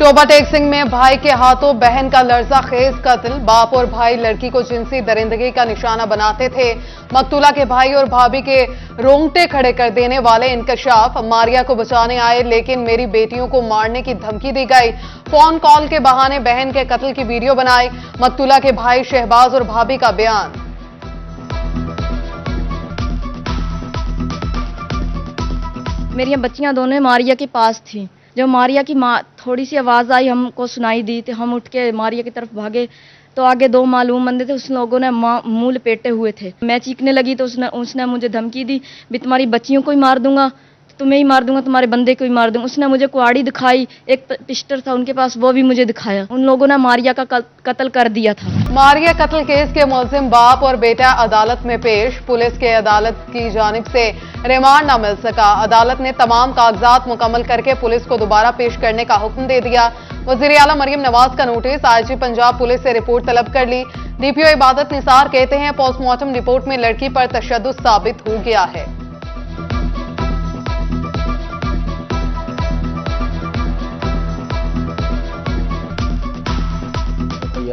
Toba take Singh में भाई के हाथों बहन का लर्जा खेज कत्ल। बाप और भाई लड़की को जिनसी दरिंदगी का निशाना बनाते थे। मकतूला के भाई और भाभी के रोंगटे खड़े कर देने वाले इंकशाफ। मारिया को बचाने आए लेकिन मेरी बेटियों को मारने की धमकी दी गई। फोन कॉल के बहाने बहन के कत्ल की वीडियो बनाई। मकतूला के भाई शहबाज और भाभी का बयान। मेरी बच्चियां दोनों मारिया के पास थी। जब मारिया की माँ थोड़ी सी आवाज़ आई हमको सुनाई दी तो हम उठ के मारिया की तरफ भागे तो आगे दो मालूम बंदे थे। उस लोगों ने मुंह लपेटे हुए थे। मैं चीखने लगी तो उसने मुझे धमकी दी, भी तुम्हारी बच्चियों को ही मार दूंगा, तुम्हें ही मार दूंगा, तुम्हारे बंदे को ही मार दूंगा। उसने मुझे कुआड़ी दिखाई, एक पिस्टल था उनके पास, वो भी मुझे दिखाया। उन लोगों ने मारिया का कत्ल कर दिया था। मारिया कत्ल केस के मुलजिम बाप और बेटा अदालत में पेश। पुलिस के अदालत की जानिब से रिमांड न मिल सका। अदालत ने तमाम कागजात मुकम्मल करके पुलिस को दोबारा पेश करने का हुक्म दे दिया। वजीर आला मरियम नवाज का नोटिस। आईजी पंजाब पुलिस से रिपोर्ट तलब कर ली। डीपीओ इबादत निसार कहते हैं पोस्टमार्टम रिपोर्ट में लड़की पर तशद्दुद साबित हो गया है।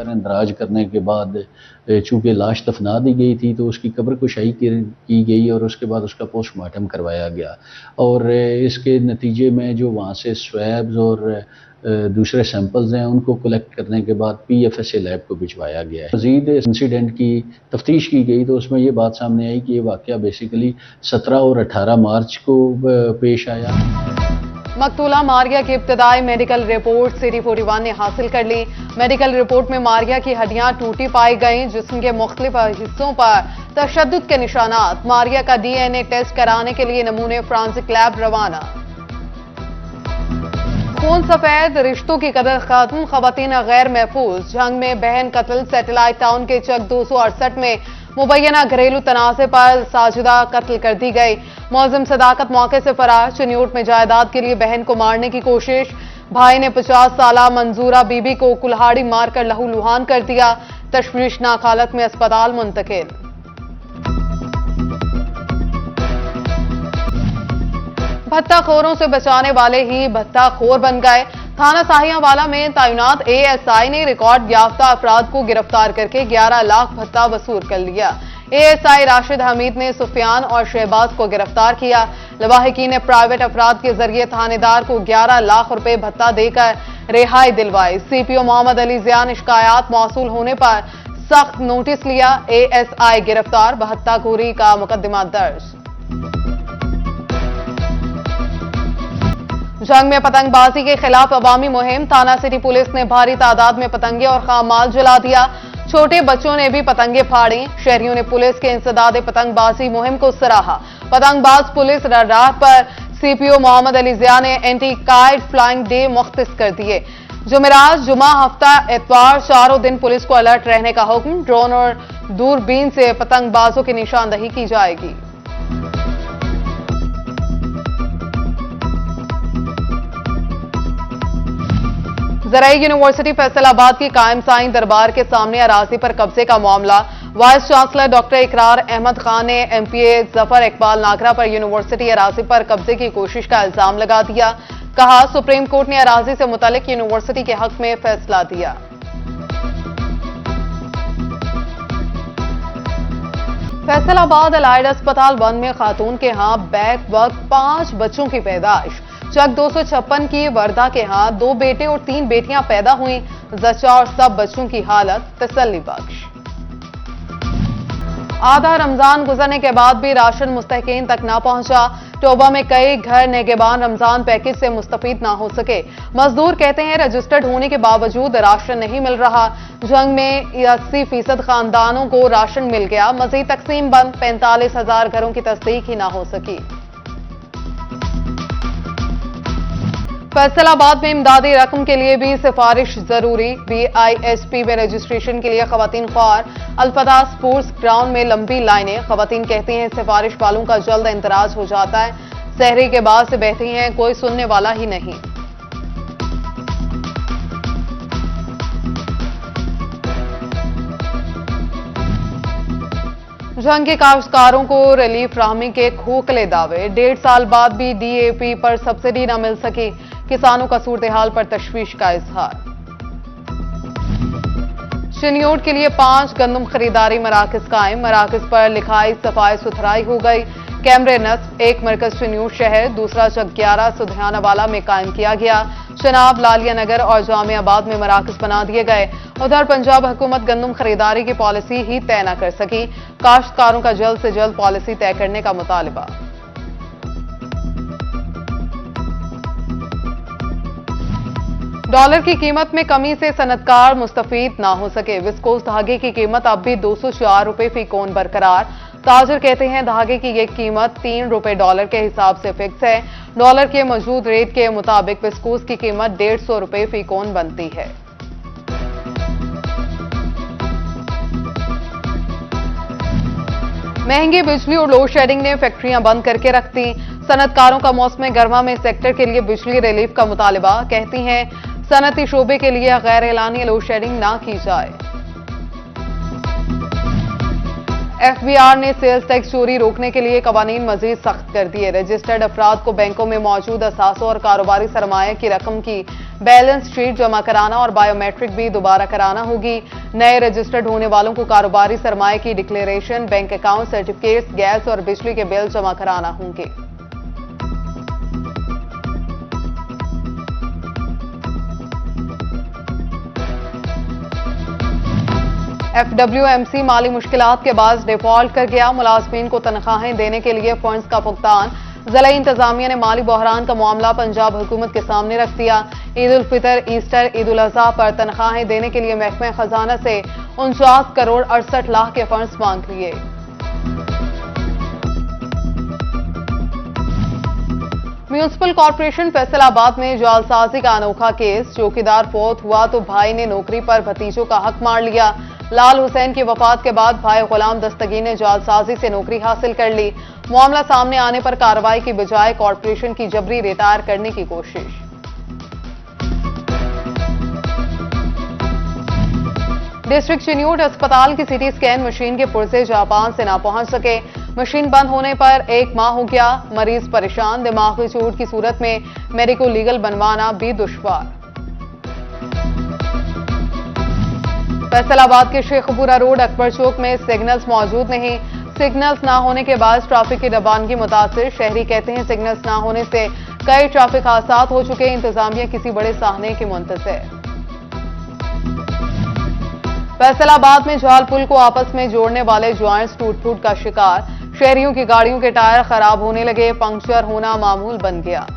इंदराज करने के बाद चूंकि लाश दफना दी गई थी तो उसकी कब्र कुशाई की गई और उसके बाद उसका पोस्टमार्टम करवाया गया और इसके नतीजे में जो वहाँ से स्वैब्स और दूसरे सैंपल्स हैं उनको कलेक्ट करने के बाद PFSA लैब को भिजवाया गया है। मज़ीद इंसिडेंट की तफ्तीश की गई तो उसमें ये बात सामने आई कि ये वाक़या बेसिकली 17 और 18 मार्च को पेश आया। मकतूला मारिया की इब्तदाई मेडिकल रिपोर्ट सिटी 41 ने हासिल कर ली। मेडिकल रिपोर्ट में मारिया की हड्डियां टूटी पाई गईं, जिस्म के मुख्तलिफ हिस्सों पर तशद्दुद के निशानात। मारिया का DNA टेस्ट कराने के लिए नमूने फ्रांसिक लैब रवाना। खून सफेद, रिश्तों की कदर खत्म, खवातीन गैर महफूज। जंग में बहन कत्ल। सैटेलाइट टाउन के चक 268 में मुबैना घरेलू तनाज़े पर साजिदा कत्ल कर दी गई। मुलजिम सदाकत मौके से फरार। चिन्यूट में जायदाद के लिए बहन को मारने की कोशिश। भाई ने 50 साला मंजूरा बीबी को कुल्हाड़ी मारकर लहूलुहान कर दिया। तशवीशनाक हालत में अस्पताल मुंतकिल। भत्ताखोरों से बचाने वाले ही भत्ताखोर बन गए। थाना साहियावाला में तैनात ASI ने रिकॉर्ड याफ्ता अफराद को गिरफ्तार करके 11 लाख भत्ता वसूल कर लिया। ASI राशिद हमीद ने सुफियान और शहबाज को गिरफ्तार किया। लवाहिकी ने प्राइवेट अफराद के जरिए थानेदार को 11 लाख रुपए भत्ता देकर रिहाई दिलवाई। CPO मोहम्मद अली जिया ने शिकायत मौसूल होने पर सख्त नोटिस लिया। ASI गिरफ्तार, भत्ताखोरी का मुकदमा दर्ज। जंग में पतंगबाजी के खिलाफ अवामी मुहिम। थाना सिटी पुलिस ने भारी तादाद में पतंगे और खाम माल जला दिया। छोटे बच्चों ने भी पतंगे फाड़ी। शहरियों ने पुलिस के इंसदाद पतंगबाजी मुहिम को सराहा। पतंगबाज पुलिस रडार पर। CPO मोहम्मद अली जिया ने एंटी काइट फ्लाइंग डे मुख्तस कर दिए। जुमेरात, जुमा, हफ्ता, इतवार चारों दिन पुलिस को अलर्ट रहने का हुक्म। ड्रोन और दूरबीन से पतंगबाजों की निशानदही की जाएगी। ज़राई यूनिवर्सिटी फैसलाबाद की कायम साईं दरबार के सामने अराजी पर कब्जे का मामला। वाइस चांसलर डॉक्टर इकरार अहमद खान ने MPA जफर इकबाल नागरा पर यूनिवर्सिटी अराजी पर कब्जे की कोशिश का इल्जाम लगा दिया। कहा सुप्रीम कोर्ट ने अराजी से मुतालिक यूनिवर्सिटी के हक में फैसला दिया। फैसलाबाद अलाइड अस्पताल 1 में खातून के यहां बैक वक्त 5 बच्चों की पैदाइश। चक 256 की वर्दा के यहां 2 बेटे और 3 बेटियां पैदा हुई। जच्चा और सब बच्चों की हालत तसल्ली बख्श। आधा रमजान गुजरने के बाद भी राशन मुस्तहकीन तक ना पहुंचा। टोबा में कई घर नेगेबान रमजान पैकेज से मुस्तफीद ना हो सके। मजदूर कहते हैं रजिस्टर्ड होने के बावजूद राशन नहीं मिल रहा। जंग में 80% खानदानों को राशन मिल गया। मजीद तकसीम बंद। 45,000 घरों की तस्दीक ही ना हो सकी। फैसलाबाद में इमदादी रकम के लिए भी सिफारिश जरूरी। BISP में रजिस्ट्रेशन के लिए खवातीन ख्वार। अल्फदा स्पोर्ट्स ग्राउंड में लंबी लाइनें। खवातीन कहती हैं सिफारिश वालों का जल्द इंतराज हो जाता है। सहरी के बाद से बहती हैं, कोई सुनने वाला ही नहीं। जंग के काश्तकारों को रिलीफ फ्राहमी के खोखले दावे। 1.5 साल बाद भी DAP पर सब्सिडी न मिल सकी। किसानों का सूरत हाल पर तशवीश का इजहार। चिन्योट के लिए 5 गंदम खरीदारी मराकज कायम, मराकज पर लिखाई सफाई सुथराई हो गई। कैमरे नस्ब, एक मरकज चिन्योट शहर, दूसरा चक 11 सुधियानावाला में कायम किया गया। चनाब, लालिया नगर और जामियाबाद में मराकज बना दिए गए। उधर पंजाब हुकूमत गंदम खरीदारी की पॉलिसी ही तय न कर सकी, काश्तकारों का जल्द से जल्द पॉलिसी तय करने का मुतालबा। डॉलर की कीमत में कमी से सनतकार मुस्तफीद ना हो सके। विस्कोस धागे की कीमत अब भी 204 रुपए फी कोन बरकरार। ताजर कहते हैं धागे की ये कीमत 3 रुपए डॉलर के हिसाब से फिक्स है। डॉलर के मौजूद रेट के मुताबिक विस्कोस की कीमत 150 रुपए फी कोन बनती है। महंगी बिजली और लोड शेडिंग ने फैक्ट्रियां बंद करके रख दी। सनतकारों का मौसम गर्मा में सेक्टर के लिए बिजली रिलीफ का मुतालबा। कहती हैं सनती शोबे के लिए गैर एलानी लोड शेडिंग ना की जाए। एफबीआर ने सेल्स टैक्स चोरी रोकने के लिए कवानीन मजीद सख्त कर दिए। रजिस्टर्ड अफराद को बैंकों में मौजूद असासों और कारोबारी सरमाया की रकम की बैलेंस शीट जमा कराना और बायोमेट्रिक भी दोबारा कराना होगी। नए रजिस्टर्ड होने वालों को कारोबारी सरमाया की declaration, bank account certificates, gas और बिजली के बिल जमा कराना होंगे। FWMC माली मुश्किलात के बाद डिफॉल्ट कर गया। मुलाजमीन को तनख्वाहें देने के लिए फंड्स का भुगतान। जिला इंतजामिया ने माली बहरान का मामला पंजाब हुकूमत के सामने रख दिया। ईद उल फितर, ईस्टर, ईद उल अजहा पर तनख्वाहें देने के लिए महकमा खजाना से 49 करोड़ 68 लाख के फंड्स मांग लिए। म्यूनिसिपल कॉर्पोरेशन फैसलाबाद में जालसाजी का अनोखा केस। चौकीदार फौत हुआ तो भाई ने नौकरी पर भतीजों का हक मार लिया। लाल हुसैन की वफात के बाद भाई गुलाम दस्तगीर ने जालसाजी से नौकरी हासिल कर ली। मामला सामने आने पर कार्रवाई की बजाय कॉर्पोरेशन की जबरी रिटायर करने की कोशिश। डिस्ट्रिक्ट चिन्योट अस्पताल की सीटी स्कैन मशीन के पुर्जे जापान से ना पहुंच सके। मशीन बंद होने पर 1 माह हो गया। मरीज परेशान, दिमागी चोट की सूरत में मेडिको लीगल बनवाना भी दुश्वार। फैसलाबाद के शेखपुरा रोड अकबर चौक में सिग्नल्स मौजूद नहीं। सिग्नल्स ना होने के बाद ट्रैफिक की रवानगी मुतासिर। शहरी कहते हैं सिग्नल्स ना होने से कई ट्रैफिक हादसा हो चुके। इंतजामिया किसी बड़े साहने की मुंतज़िर। फैसलाबाद में जाल पुल को आपस में जोड़ने वाले ज्वाइंट्स टूट फूट का शिकार। शहरियों की गाड़ियों के टायर खराब होने लगे, पंक्चर होना मामूल बन गया।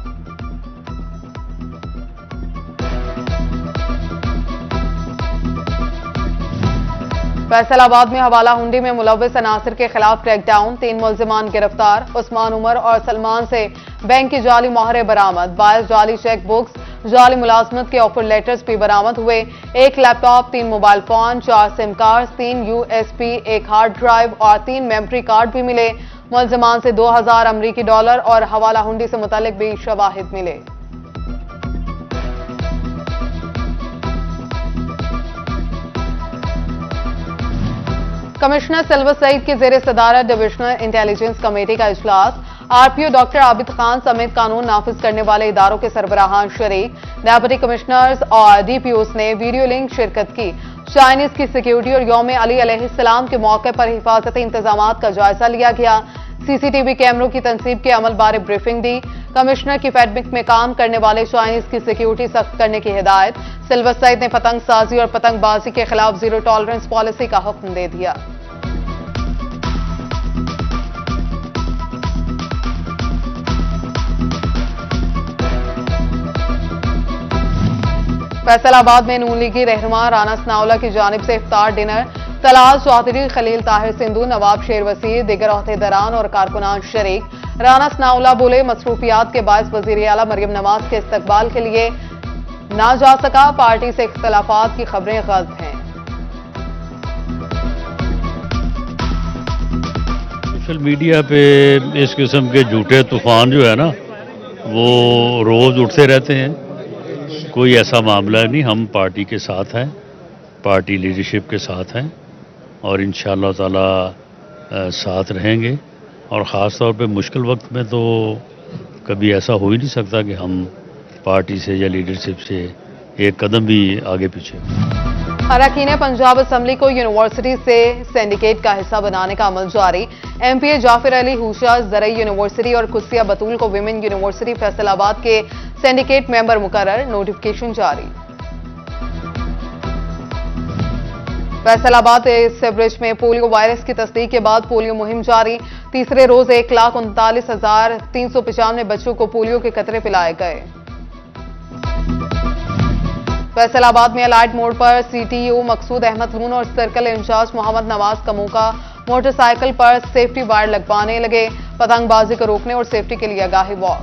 फैसलाबाद में हवाला हुंडी में मुलव्विस अनासिर के खिलाफ क्रैकडाउन। 3 मुल्जिमान गिरफ्तार। उस्मान उमर और सलमान से बैंक के जाली मोहरे बरामद। 22 जाली चेक बुक्स, जाली मुलाजमत के ऑफर लेटर्स भी बरामद हुए। 1 laptop, 3 mobile phone, 4 SIM card, 3 USB, 1 hard drive और 3 मेमोरी कार्ड भी मिले। मुल्जिमान से 2000 अमरीकी डॉलर और हवाला हुंडी से मुतल्लिक भी शवाहिद मिले। कमिश्नर सिल्वर सईद की जेर सदारत डिविजनल इंटेलिजेंस कमेटी का इजलास। RPO डॉक्टर आबिद खान समेत कानून नाफिज करने वाले इदारों के सरबराहान शरीक। डेप्यूटी कमिश्नर्स और DPOs ने वीडियो लिंक शिरकत की। चाइनीज की सिक्योरिटी और यौम अली अलैहिस्सलाम के मौके पर हिफाजती इंतजाम का जायजा लिया गया। CCTV कैमरों की तनसीब के अमल बारे ब्रीफिंग दी। कमिश्नर की फैडमिक में काम करने वाले चाइनीज की सिक्योरिटी सख्त करने की हिदायत। सिल्वर सईद ने पतंग साजी और पतंगबाजी के खिलाफ जीरो टॉलरेंस पॉलिसी का हुक्म दे दिया। फैसलाबाद में नून लीगी रहनुमा राना सनाउल्लाह की जानिब से इफ्तार डिनर। तलाल चौधरी, खलील ताहिर सिंधु, नवाब शेर वसीर, दिगर अहदेदारान और कारकुनान शरीक। राना सनाउल्लाह बोले मसरूफियात के बायस वजीर आला मरियम नवाज के इस्तकबाल के लिए ना जा सका। पार्टी से इख्तलाफात की खबरें गलत हैं। सोशल मीडिया पे इस किस्म के झूठे तूफान जो है ना वो रोज़ उठते रहते हैं। कोई ऐसा मामला नहीं। हम पार्टी के साथ हैं, पार्टी लीडरशिप के साथ हैं और इंशाअल्लाह ताला साथ रहेंगे। और ख़ास तौर पे मुश्किल वक्त में तो कभी ऐसा हो ही नहीं सकता कि हम पार्टी से या लीडरशिप से एक कदम भी आगे पीछे। अरकान पंजाब असम्बली को यूनिवर्सिटी से सिंडिकेट का हिस्सा बनाने का अमल जारी। एमपीए जाफिर अली हूशा ज़रई यूनिवर्सिटी और कुसिया बतूल को विमेन यूनिवर्सिटी फैसलाबाद के सिंडिकेट मेंबर मुकर्रर, नोटिफिकेशन जारी। फैसलाबाद से ब्रिज में पोलियो वायरस की तस्दीक के बाद पोलियो मुहिम जारी। तीसरे रोज 1,39,395 बच्चों को पोलियो के कतरे पिलाए गए। फैसलाबाद में अलाइड मोड़ पर सीटीयू मकसूद अहमद लून और circle incharge Mohammad Nawaz Kamoka motorcycle पर सेफ्टी वायर लगवाने लगे। पतंगबाजी को रोकने और सेफ्टी के लिए आगाही वॉक।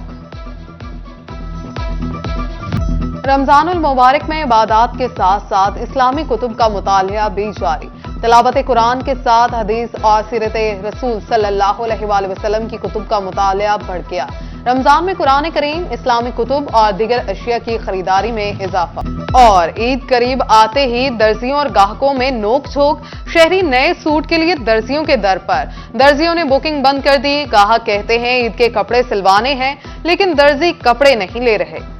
रमजानुल मुबारक में इबादत के साथ साथ इस्लामी कुतुब का मुतालिया भी जारी। तिलावत कुरान के साथ हदीस और सीरत रसूल सल्लल्लाहु अलैहि वसल्लम की कुतुब का मुतालिया बढ़ गया। रमजान में कुरान करीम, इस्लामी कुतुब और दीगर अशिया की खरीदारी में इजाफा। और ईद करीब आते ही दर्जियों और ग्राहकों में नोक झोंक। शहरी नए सूट के लिए दर्जियों के दर पर। दर्जियों ने बुकिंग बंद कर दी। ग्राहक कहते हैं ईद के कपड़े सिलवाने हैं, लेकिन दर्जी कपड़े नहीं ले रहे।